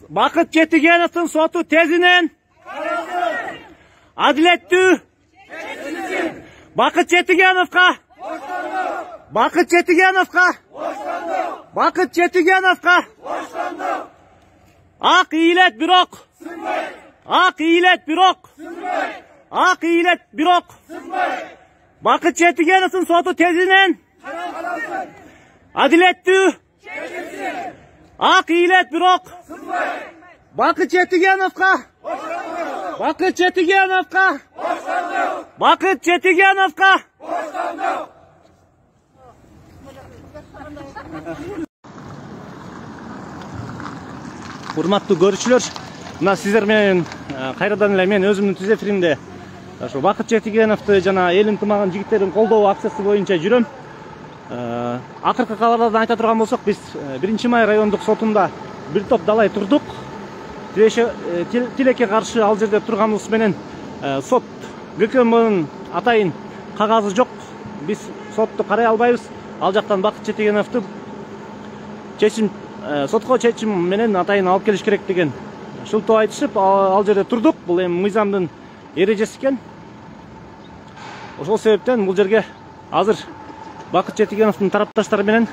Bakıt Çetigenov'un sotu tezinin adilettүү. Bakıt Çetigenov'ga. Bakıt Çetigenov'ga. Bakıt Çetigenov'ga. Ak iyilet bir ok. Ak iyilet bir ok. Ak iyilet bir ok. Bakıt Çetigenov'un sotu tezinin adilettүү. Ak iyilet bir ok. Bakıt Çetigenov'ga. Bakıt Çetigenov'ga. Bakıt Çetigenov'ga. Урматтуу көрүүчүлөр, мына сиздер менен кайрадан эле мен өзүмдүн түз эфиримде ошо Бакыт Четигеновду жана эл ынтымагын жигиттерин колдоо акциясы боюнча жүрөм. Акыркы кабарлардан айта турган болсок, биз 1-Май райондук сотунда бир топ далай турдук. Тилекке каршы ал жерде турганыбыз менен сот ГКМнын атайын кагазы жок. Биз сотту карай албайбыз. Ал жактан Бакыт Четигеновду сотко чечим менен атайын алып келиш керек деген шылтоо айтышып, ал жерде турдук. Бул эми мыйзамдын эрежеси экен. Ошол себептен бул жерге азыр Бакыт Четигеновдун тарапташтары менен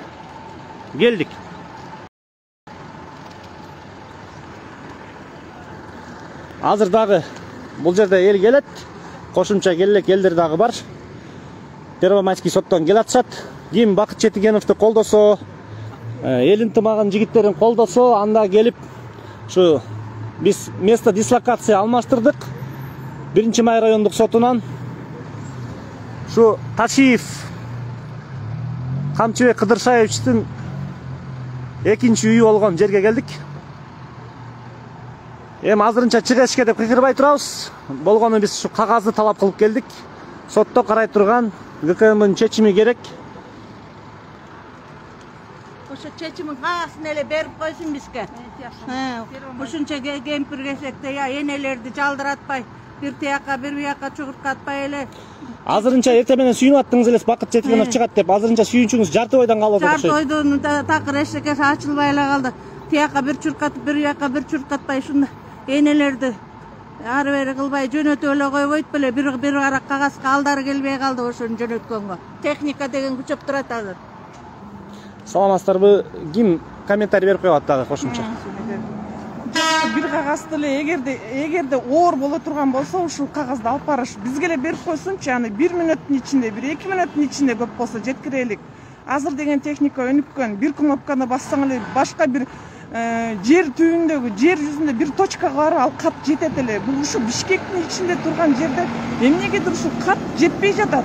келдик. Азыр дагы бул жерде эл келет, кошумча келек элдер дагы бар. Первомайский соттон келатышат. Ким Бакыт Четигеновду колдосо, эл ынтымагын жигиттерин колдосо, анда келип ушу биз место дислокация алмаштырдык. 1-Май райондук сотунан ушу Ташиев Камчыбек Кыдыршаевичтин экинчи үйү болгон жерге келдик. Эми азырынча чыгышке деп кыйкырбай турабыз. Болгону биз ушу кагазды талап кылып келдик. Сотто карай турган ГКМнын чечими керек. Ошо чечимин каасын эле берип койсун бизге. Ушунча кемпир кесекте я энелерди жалдыратпай, бир тияка бир буяка чугурткатпай эле. Азырынча эртең менен сүйүнүп аттыңыз элес, Бакыт Четигенов чыгат деп. Азырынча сүйүнчүңүз жарты бойдон калып атат. Жарты бойдон такыр эшекеси ачылбай эле калды. Тияка бир чуркатып, бир буяка бир чуркатпай ушунда энелерди ары бери кылбай жөнөтүп эле койбойт беле. Бир карак кагазга алдары келбей калды ошону жөнөткөнгө. Техника деген күчөп турат азыр. Саламатсыздарбы? Ким комментарий берип коет дагы кошумча? Бир кагазды эле эгерде оор боло турган болсо, ушул кагазды алып барыш бизге эле берип койсунчу, аны 1 мүнөттүн ичинде, 1-2 мүнөттүн ичинде көп болсо жеткирелик. Азыр деген техника өнүккөн. Бир кнопканы бассаң эле башка бир жер түбүндөгү, жер жүзүндө бир точкага барып ал кат жетет эле. Бул ушу Бишкектин ичинде турган жерде эмнегедир ушул кат жетпей жатат.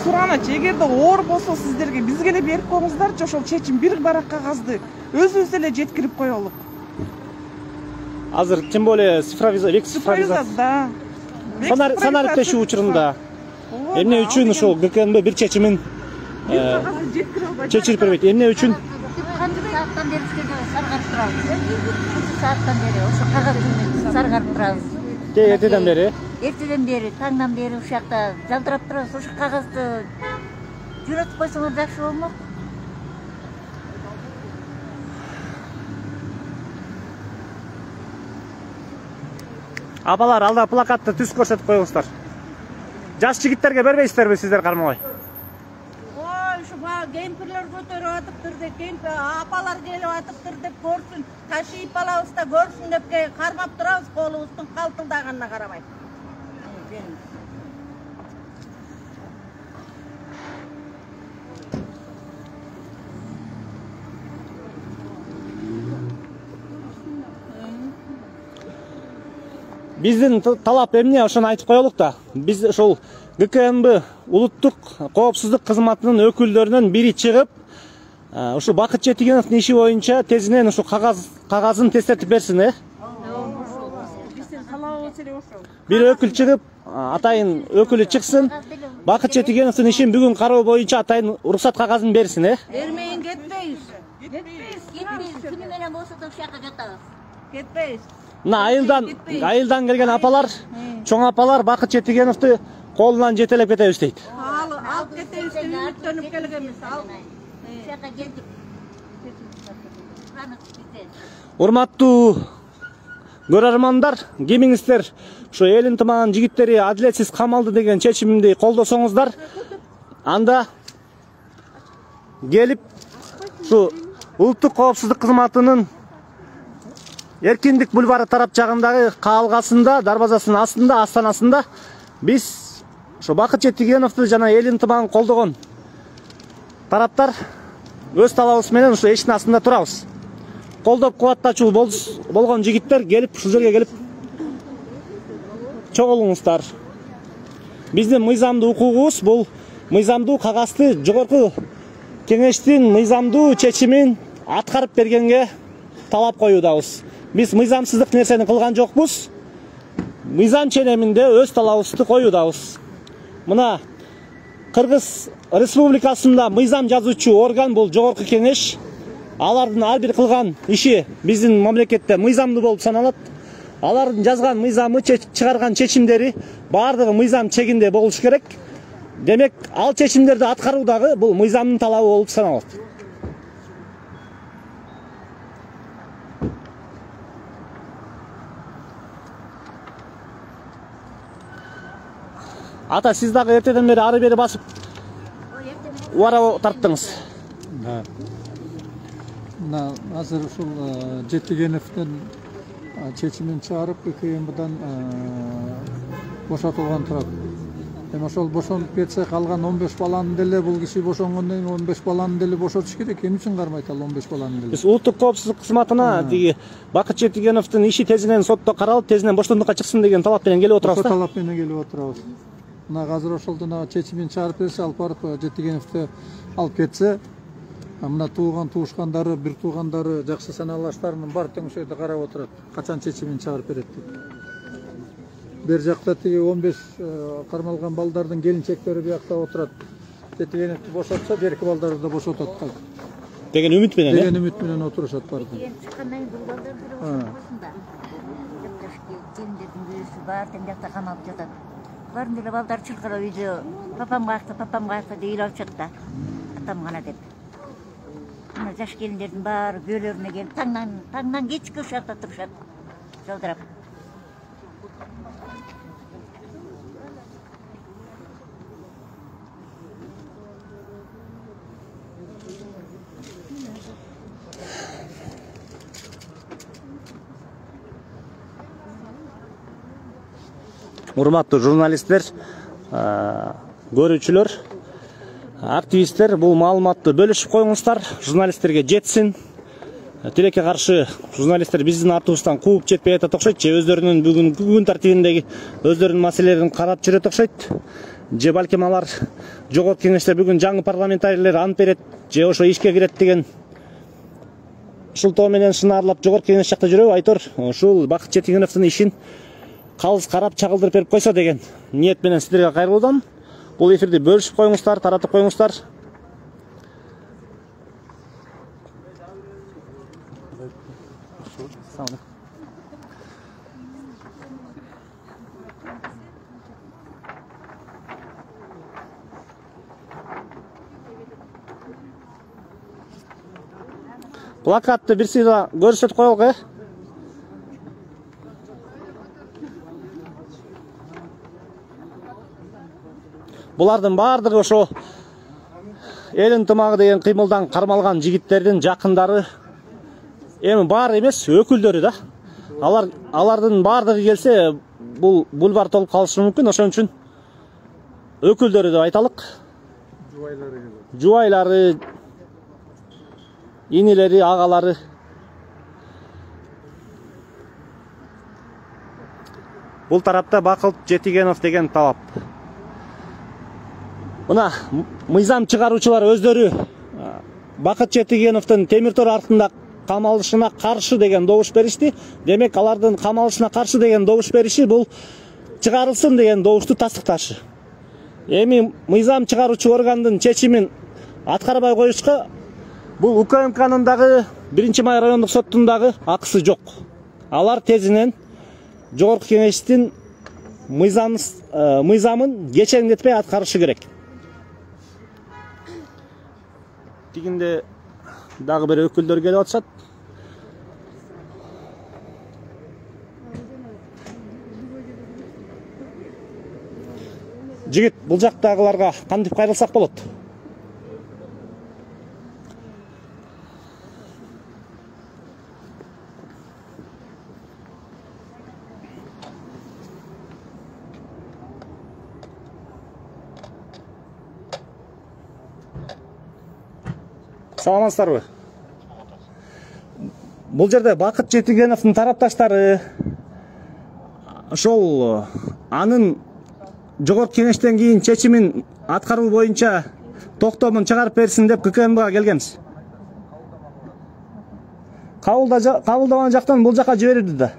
Сураначы, эгерде оор болсо сиздерге бизге эле берип коюңуздарчы, ошол чечим бир барак кагазды өзүбүз эле жеткирип коелук. Азыр тем более цифровизация, да. Санариптешүү учурунда эмне үчүн ушул ГКМ бир чечимин чечирип бербейт? Эмне үчүн? Канча сааттан бери саргарып турабыз. 2 сааттан бери ошо кагазды саргарып турабыз. Эртеден бери? Эртеден бери, таңдан бери ушакта жалдырап турабыз. Ошо кагазды жөнөтүп койсоңор жакшы болмок. Апалар, алда плакатты түз көрсөтүп коюңуздар. Жаш жигиттерге бербейсиздерби сиздер кармабай? Ой, ушу кемпирлер көтөрүп атыптыр деп, апалар келип атыптыр деп көрсүн. Ташиып алабыз да көрсүн деп кармап турабыз, колубуздун калтылдаганына карабай. Биздин талап эмне, ошону айтып коелук да. Биз ошол ГКМБ улуттук коопсуздук кызматынын өкүлдөрүнөн бири чыгып, ушу Бакыт Четигеновдун иши боюнча тезинен ушу кагазын тестетип берсин, Бир өкүл чыгып, атайын өкүлү чыксын, Бакыт Четигеновдун ишин бүгүн кароо боюнча атайын уруксат кагазын берсин, Бермейин кетпейбиз. Күнү менен болсо да ушакка жатабыз. Кетпейбиз. Мына айылдан келген апалар, чоң апалар Бакыт Четигеновду колунан жетелеп кетебиз дейт. Алып кетебиз деп үмүттөнүп келгенбиз. Ушакка келдик. Урматтуу көрөрмандар, кимиңиздер ушу эл ынтымагынын жигиттери адилетсиз камалды деген чечимди колдосоңуздар, анда келип ушу улуттук коопсуздук кызматынын Эркиндик бульвары тарап жагындагы каалгасында, дарбазасынын астында, астанасында биз ушу Бакыт Четигеновду жана эл ынтымагын колдогон тараптар өз талабыбыз менен ушу эшиктин астында турабыз. Колдоп кубаттачу болгон жигиттер келип ушул жерге келип чогулуңуздар. Биздин мыйзамдуу укугубуз бул мыйзамдуу кагазды жогорку кеңештин мыйзамдуу чечимин аткарып бергенге талап коюудабыз. Биз мыйзамсыздык нерсени кылган жокпуз. Мыйзам ченеминде өз талабыбызды коюудабыз. Мына Кыргыз Республикасында мыйзам жазуучу орган бул жогорку кеңеш. Алардын ар бир кылган иши биздин мамлекетте мыйзамдуу болуп саналат. Алардын жазган мыйзамы, чыгарган чечимдери бардыгы мыйзам чегинде болуш керек. Демек, ал чечимдерди аткаруу дагы бул мыйзамдын талабы болуп саналат. Ата, сиз дагы эртеден бери ары бери басып убара тарттыңыз. Мына азыр ушул Жетигеновдун чечимин чыгарып, КМБдан бошотулган турат. Эми ошол бошонуп кетсе, калган 15 баланын деле бул киши бошонгондон кийин 15 баланын деле бошотуш керек. Эмне үчүн кармайт ал 15 баланын деле? Биз улуттук коопсуздук кызматына тиги Бакыт Четигеновдун иши тезинен сотто каралып, тезинен боштондукка чыксын деген талап менен келип отурабыз да. Ошол талап менен келип отурабыз. Мына азыр ошолдун чечимин чыгарып берсе, алып барып Жетигеновду алып кетсе, мына тууган туушкандары, бир туугандары, жакшы саналаштарынын баары тең ошол жерде карап отурат. Качан чечимин чыгарып берет деп. Бер жакта тиги 15 кармалган балдардын келинчектери биякта отурат. Жетигеновду бошотса, берки балдарды да бошотот деген үмүт менен. Деген үмүт менен отурушат барды. Чыккандан кийин бул балдар бошотпосунда. Келиндердин күйөөсү баары тең жакта камалып жатат. Барын деле балдар чыркырап үйдө папам каякта деп ыйлап чыкты. Атам гана деп. Мына жаш келиндердин баары күйөөлөрүнө келип таңнан кечке ушул жакта турушат. Жалдырап. Урматтуу журналисттер, көрүүчүлөр, активисттер, бул маалыматты бөлүшүп коюңуздар, журналисттерге жетсин. Тилекке каршы журналисттер биздин артыбыздан кууп жетпей атат окшойт, же өздөрүнүн бүгүнкү күн тартибиндеги өздөрүнүн маселелерин карап жүрөт окшойт. Же балким алар жогорку кеңеште бүгүн жаңы парламентарийлер ант берет, же ошо ишке кирет деген шылтоо менен шынаарлап жогорку кеңеш жакта жүрөбү, айтор ушул Бакыт Четигеновдун ишин калыс карап чагылдырып берип койсо деген ниет менен сиздерге кайрылуудан. Бул эфирди бөлүшүп коюңуздар, таратып коюңуздар. Плакатты бир сыйда көрсөтүп коелук, Булардын бардыгы ошо эл ынтымагы деген кыймылдан кармалган жигиттердин жакындары, эми баары эмес, өкүлдөрү да. Алардын бардыгы келсе, бул бульвар толуп калышы мүмкүн. Ошон үчүн өкүлдөрү деп айталык. Жубайлары, инилери, агалары. Бул тарапта Бакыт Жетигенов деген талап. Мына мыйзам чыгаруучулар өздөрү Бакыт Четигеновдун темир тор артында камалышына каршы деген добуш беришти. Демек, алардын камалышына каршы деген добуш бериши бул чыгарылсын деген добушту тастыкташы. Эми мыйзам чыгаруучу органдын чечимин аткарбай коюшка бул УКМКнын дагы 1-Май райондук соттун дагы акысы жок. Алар тезинен жогорку кеңештин мыйзамын кечеңдетпей аткарышы керек. Тигинде дагы бир өкүлдөр келип атышат. Жигит, бул жактагыларга кантип кайрылсак болот? Саламатсыздарбы? Бул жерде Бакыт Жетигеновдун тарапташтары ошол анын жогорку кеңештен кийин чечимин аткаруу боюнча токтомун чыгарып берсин деп ККМБга келгенбиз. Кабылдаган жактан бул жака жиберилди да.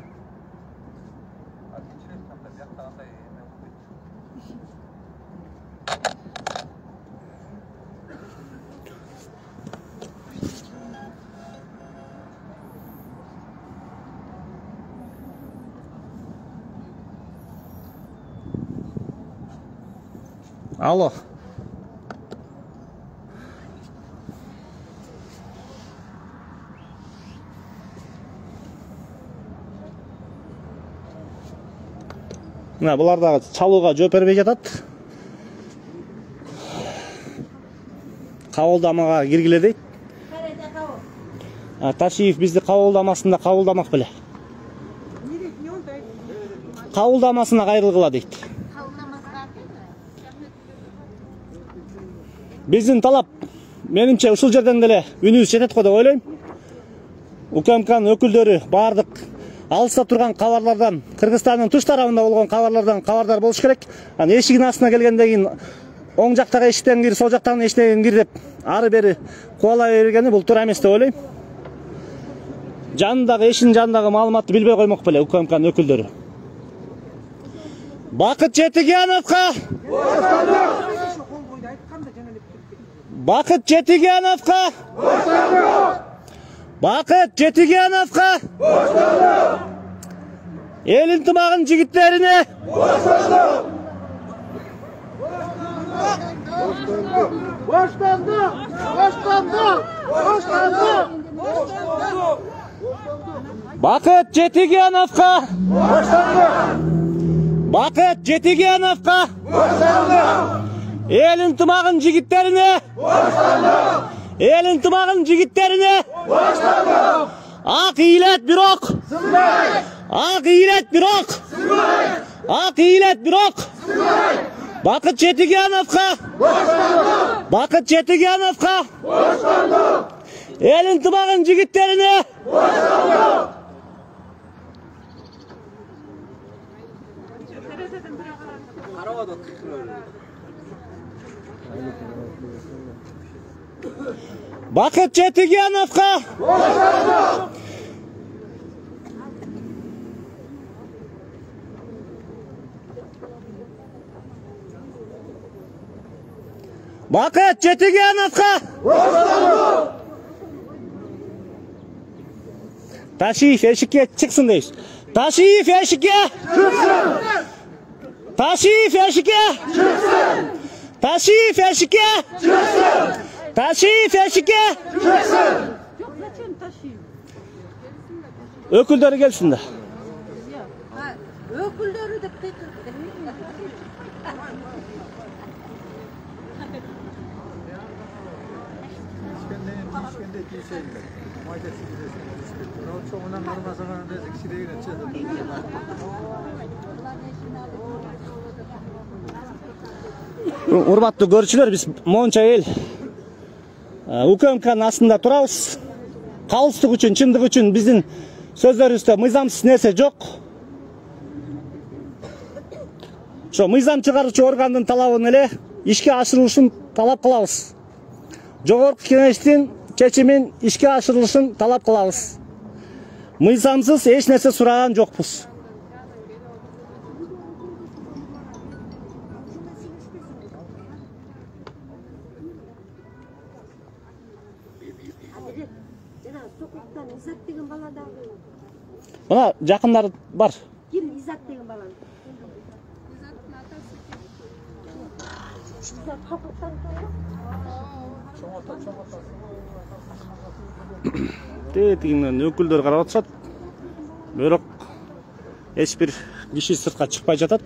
Алло. Мына булар дагы чалууга жооп бербей жатат. Кабылдамага киргиле дейт. Ташиев бизди кабылдамасында кабылдамак беле. Кабылдамасына кайрылгыла дейт. Биздин талап, менимче ушул жерден деле үнүбүз жетет го деп ойлойм. УКМКнын өкүлдөрү бардык алыста турган кабарлардан, Кыргызстандын туш тарабында болгон кабарлардан кабардар болуш керек. Аны эшигин астына келгенден кийин оң жактагы эшиктен кир, сол жактагы эшиктен кир деп ары бери кубалай бергени бул туура эмес деп ойлойм. Жанындагы эшинин жанындагы маалыматты билбей коймок беле УКМКнын өкүлдөрү. Бакыт Жетигеновго Бакыт Жетигеновго Бакыт Жетигеновго эл ынтымагынын жигиттерине Бакыт Жетигеновго Бакыт Жетигеновго эл ынтымагынын жигиттерине эл ынтымагынын жигиттерине ак ыйлет бирок ак ыйлет бирок ак ыйлет бирок Бакыт Жетигеновго Бакыт Жетигеновго эл ынтымагынын жигиттерине Бакыт Жетигеновго Бакыт Жетигеновго Ташиев эшикке чыксын дейбиз. Ташиев эшикке чыксын. Ташиев эшикке чыксын. Ташиев эшикке чыксын. Ташиев эшикке чыксын. Жок, зачем Ташиев? Өкүлдөрү келсин да. Өкүлдөрү деп кетти. Урматтуу көрүүчүлөр, биз монча эл УКМКнын астында турабыз. Калыстык үчүн, чындык үчүн биздин сөздөрүбүздө мыйзамсыз нерсе жок. Ошо мыйзам чыгаруучу органдын талабын эле ишке ашырылышын талап кылабыз. Жогорку кеңештин чечимин ишке ашырылышын талап кылабыз. Мыйзамсыз эч нерсе сураган жокпуз. Мына жакындар бар. Ким Изат деген баланы? Тегинен өкүлдөр карап атышат. Бирок эч бир киши сыртка чыкпай жатат.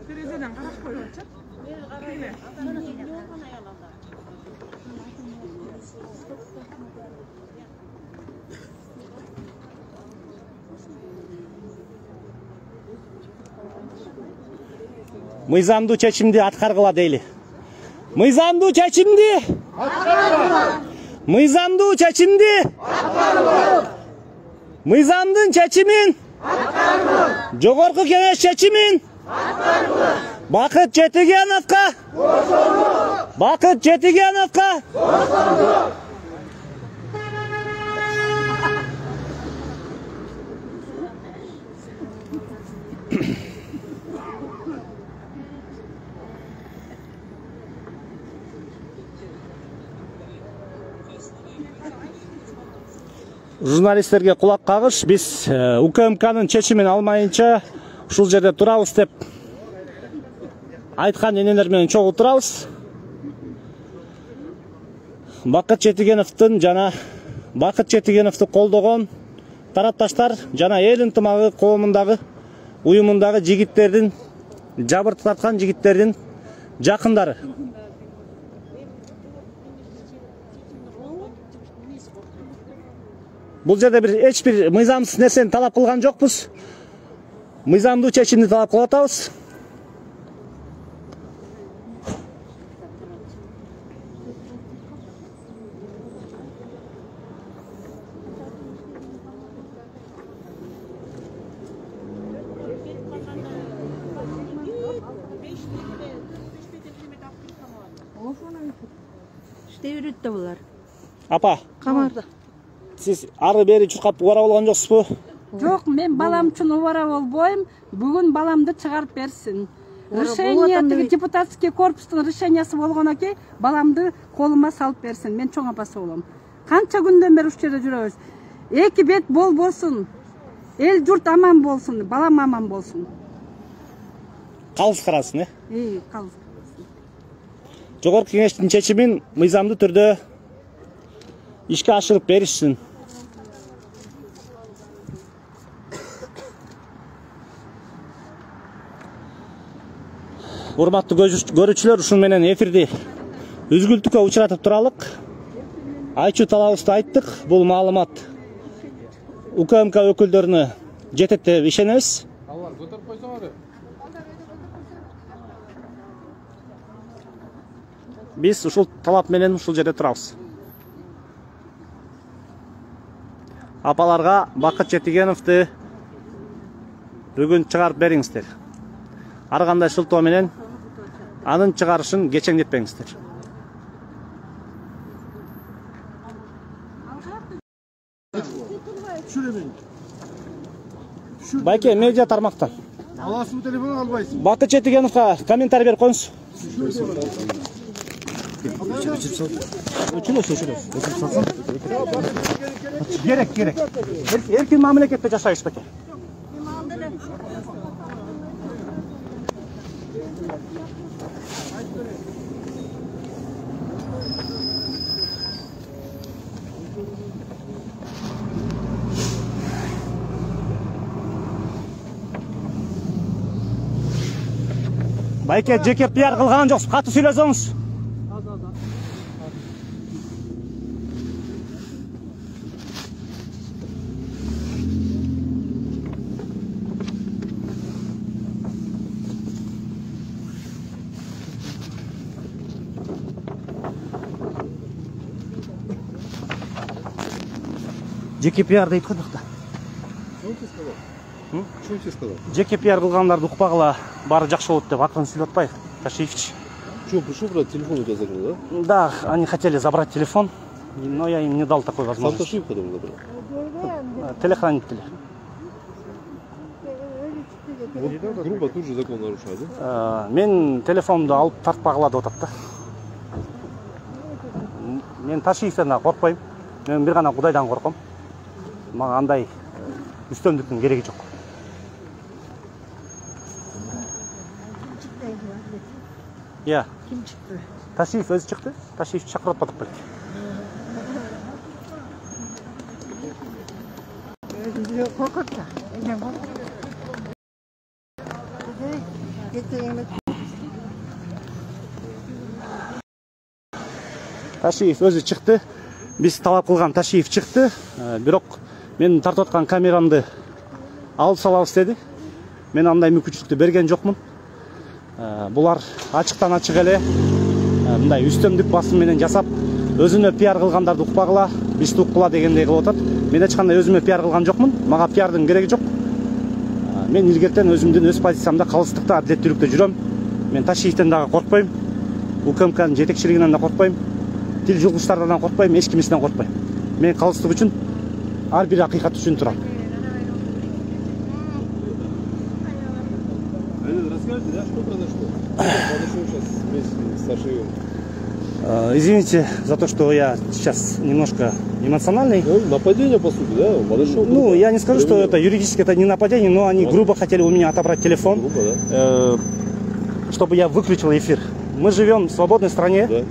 Терезеден карап коюп атышат. Мыйзамдуу чечимди аткаргыла дейли. Мыйзамдуу чечимди аткаргыла. Мыйзамдуу чечимди аткаргыла. Мыйзамдын чечимин аткаргыла. Жогорку кеңеш чечимин аткаргыла. Бакыт Жетигеновго бошондо. Бакыт Жетигеновго бошондо. Журналисттерге кулак кагыш, биз УКМКнын чечимин алмайынча ушул жерде турабыз деп айткан энелер менен чогуу турабыз. Бакыт Жетигеновдун жана Бакыт Жетигеновду колдогон тарапташтар жана эл ынтымагы коомундагы уюмундагы жигиттердин, жабыр тарткан жигиттердин жакындары. Бул жерде эч бир мыйзамсыз нерсени талап кылган жокпуз. Мыйзамдуу чечимди талап кылып атабыз. İşte yürüttü bunlar. Апа, Kamarda. сиз ары бери чуркап убара болгон жоксузбу? Жок, мен балам үчүн убара болбойм. Бүгүн баламды чыгарып берсин. Решение депутатский корпустун решениясы болгон экен, баламды колума салып берсин. Мен чоң апасы болом. Канча күндөн бери ушул жерде жүрөбүз. Эки бет болбосун. Эл журт аман болсун, балам аман болсун. Калыс карасын, Калыс. Жогорку кеңештин чечимин мыйзамдуу түрдө ишке ашырып беришсин. Урматтуу көрүүчүлөр, ушун менен эфирди үзгүлтүккө учуратып туралык. Айчуу талабыбызды айттык. Бул маалымат УКМК өкүлдөрүнө жетет деп ишенебиз. Биз ушул талап менен ушул жерде турабыз. Апаларга Бакыт Жетигеновду бүгүн чыгарып бериңиздер. Ар кандай шылтоо менен анын чыгарышын кечеңдетпеңиздер. Байке, медиа тармактан. Аласың телефон албайсың. Бакыт Жетигеновго комментарий берип коюңуз. Керек. Эркин мамлекетте жашайбыз беке. Байке, жеке пиар кылган жоксуз, катуу сүйлөсөңүз. Жеке пиар дейт го бакта. Что тебе сказал? Жеке пиар кылгандарды укпагыла, баары жакшы болот деп акырын сүйлөп атпайбы, Ташиевич? Что, пришел брать телефон у тебя закрыл, да? Да, они хотели забрать телефон, но я им не дал такой Сам возможности. Ташиев хотел забрать. Телохранители. Вот грубо тут же закон нарушает, да? Мен телефонду алып тартпагыла деп атат да. Мен Ташиевден да коркпойм. Мен бир гана Кудайдан корком. Мага андай үстөмдүктүн кереги жок. Я. Kim çıktı? Ташиев өзү чыкты. Ташиев чакырып атып белек. Öyle korkuttu. Eline korkuttu. Getireyim. Ташиев өзү чыкты. Биз талап кылган Ташиев чыкты. Бирок мен тартып аткан камерамды алып салабыз деди. Мен андай мүмкүнчүлүктү берген жокмун. Булар ачыктан ачык эле мындай үстөмдүк басым менен жасап, өзүнө пиар кылгандарды укпагыла, бизди уккула дегендей кылып атат. Мен эч кандай өзүмө пиар кылган жокмун. Мага пиардын кереги жок. Мен илгертен өзүмдүн өз позициямда калыстыкта, адилеттүүлүктө жүрөм. Мен Ташиевден дагы коркпойм. УКМКнын жетекчилигинен да коркпойм. Тил жугучтардан да коркпойм, эч кимисинен коркпойм. Мен калыстык үчүн, ар бир акыйкат үчүн турам. Расскажите, да, что произошло? Подошел сейчас вместе с Ташиевым. Извините за то, что я сейчас немножко эмоциональный. Ну, нападение, по сути, да? Он подошел. Ну, я не скажу, что это юридически это не нападение, но они грубо хотели у меня отобрать телефон, Грубо, да? чтобы я выключил эфир. Мы живем в свободной стране. Да.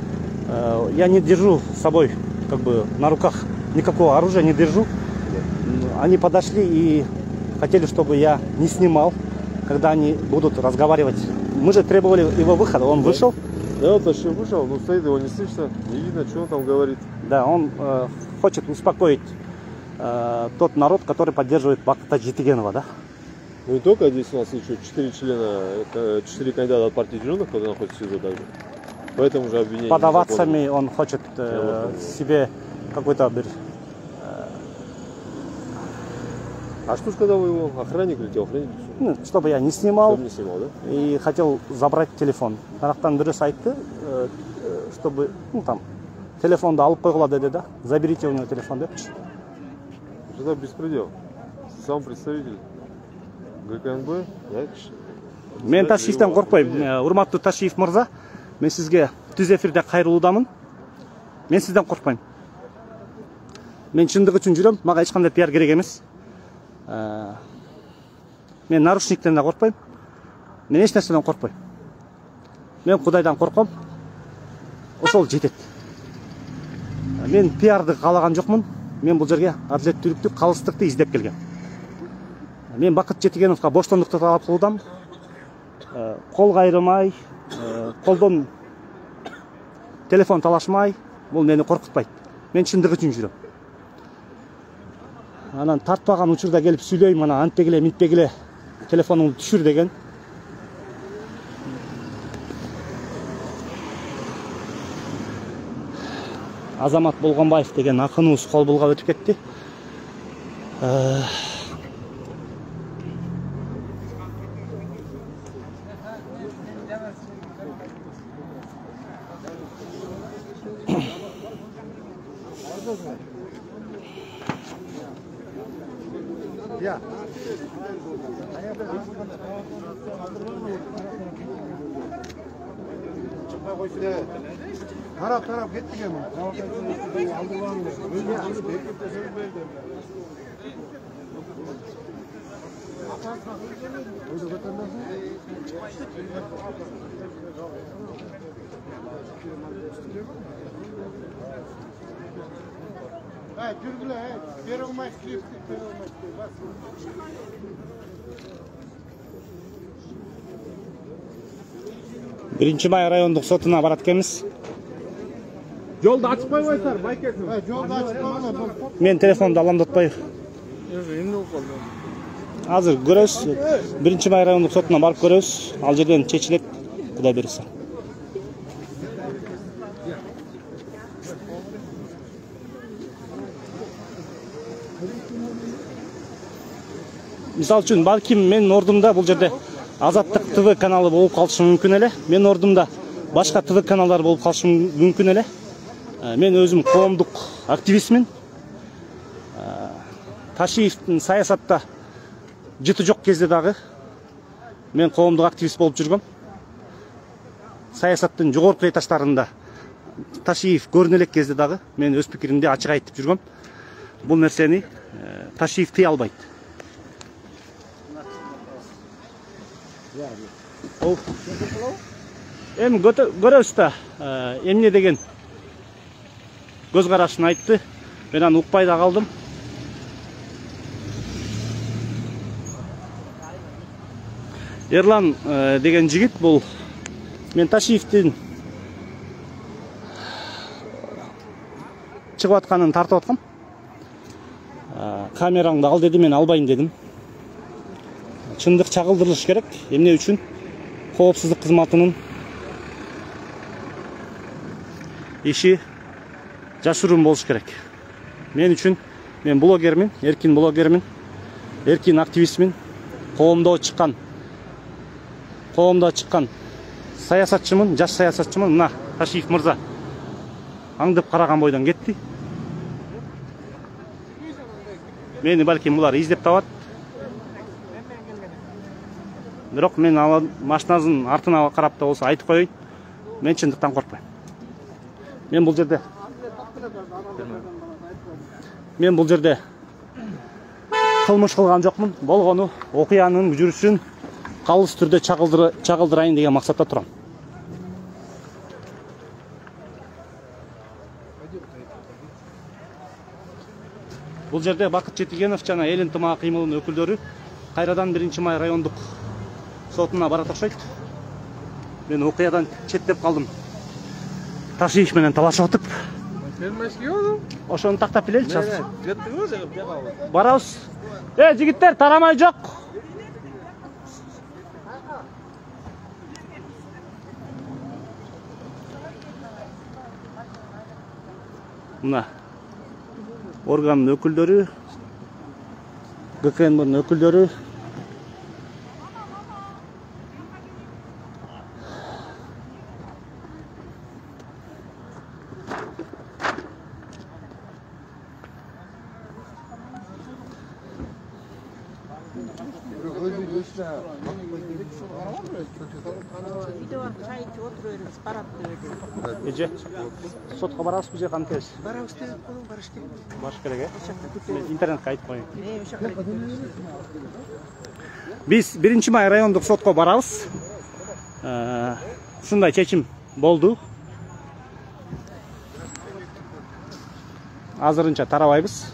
Я не держу с собой, как бы, на руках никакого оружия не держу. Они подошли и хотели, чтобы я не снимал, когда они будут разговаривать. Мы же требовали его выхода, он вышел. Да, вот Ташиев вышел, но стоит, его не слышно, не видно, что он там говорит. Да, он хочет успокоить тот народ, который поддерживает Бактыта Жетигенова, да? Ну, не только здесь у нас еще 4 члена, 4 кандидата от партии Зеленых, которые находятся в СИЗО также. Поэтому же обвинение. Подавацами он хочет себе какой-то... А что сказал его охранник или телохранитель? Ну, чтобы я не снимал. Чтобы не снимал, да? И хотел забрать телефон. Тарақтан дұрыс айтты, чтобы, ну там, телефонды алып қойғыла деді, да? Заберите у него телефон, да? Это беспредел. Сам представитель ГКНБ, да? Мен Ташиевтен қорқпаймын. Урматтуу Ташиев мырза, мен сізге түз эфирде кайрылуудамын. Мен сізден қорқпаймын. Мен шындық үшін жүрем, мага ешқандай пиар керек емес. Мен нарушниктен да қорқпаймын. Мен еш нәрседен қорқпаймын. Мен Құдайдан қорқам. Ошол жетет. Мен пиарды қалаған жоқмын. Мен бұл жерге адилеттүүлүктү, калыстыкты издеп келгем. Мен Бакыт Жетигеновго боштондукту талап кылуудам. Кол кайрымай, колдон телефон талашмай, бул мени коркутпайт. Мен чындык үчүн жүрөм. Анан тартпаган учурда келип сүйлөйм, ана антпегиле, минтпегиле телефонуңду түшүр деген. Азамат Болгонбаев деген акыныбыз кол булгап өтүп кетти. Taraf kettik ama. Ha, Gürgüle, bir olmaz ki. Биринчи май райондук сотуна барат экенбиз. Жолду ачып койбойсуңар, байкесиң. Жолду ачып койгула. Мен телефонду аламдатпай. Азыр көрөбүз. Биринчи май райондук сотуна барып көрөбүз. Ал жерден чечилет, Кудай буйрса. Мисалы үчүн, балким менин ордумда бул жерде Азаттык ТВ каналы болуп калышы мүмкүн эле. Менин ордумда башка ТВ каналдар болуп калышы мүмкүн эле. Мен өзүм коомдук активистмин. Ташиевдин саясатта жыты жок кезде дагы мен коомдук активист болуп жүргөм. Саясаттын жогорку этаждарында Ташиев көрүнө элек кезде дагы мен өз пикиримди ачык айтып жүргөм. Бул нерсени Ташиев тыя албайт. Эми көрөбүз да, эмне деген көз карашын айтты. Мен аны укпай да калдым. Эрлан деген жигит бул мен Ташиевдин чыгып атканын тартып аткам. Камераңды ал деди, мен албайм дедим. Чындык чагылдырылыш керек. Эмне үчүн? Коопсуздук кызматынын иши жашыруун болуш керек. Мен үчүн, мен блогермин, эркин блогермин, эркин активистмин. Коомдо чыккан саясатчымын, жаш саясатчымын. Мына Ташиев мырза аңдып караган бойдон кетти. Мени балким булар издеп табат. Бирок мен машинасынын артына карап да болсо айтып коеюн. Мен чындыктан коркпойм. Мен бул жерде кылмыш кылган жокмун. Болгону окуянын жүрүшүн калыс түрдө чагылдырайын деген максатта турам. Бул жерде Бакыт Четигенов жана эл ынтымагы кыймылынын өкүлдөрү кайрадан 1-май райондук сотуна барат окшойт. Мен окуядан четтеп калдым. Ташиев менен талашып атып. Ошону тактап билели. Барабыз. Жигиттер, тарамай жок. Мына органдын өкүлдөрү, ГКНБнын өкүлдөрү Эже, сотко барасызбы же кантесиз? Барабыз деп коюң, барыш керек. Барыш керек, Мен интернетке айтып коеюн. Биз 1-май райондук сотко барабыз. Ушундай чечим болду. Азырынча тарабайбыз.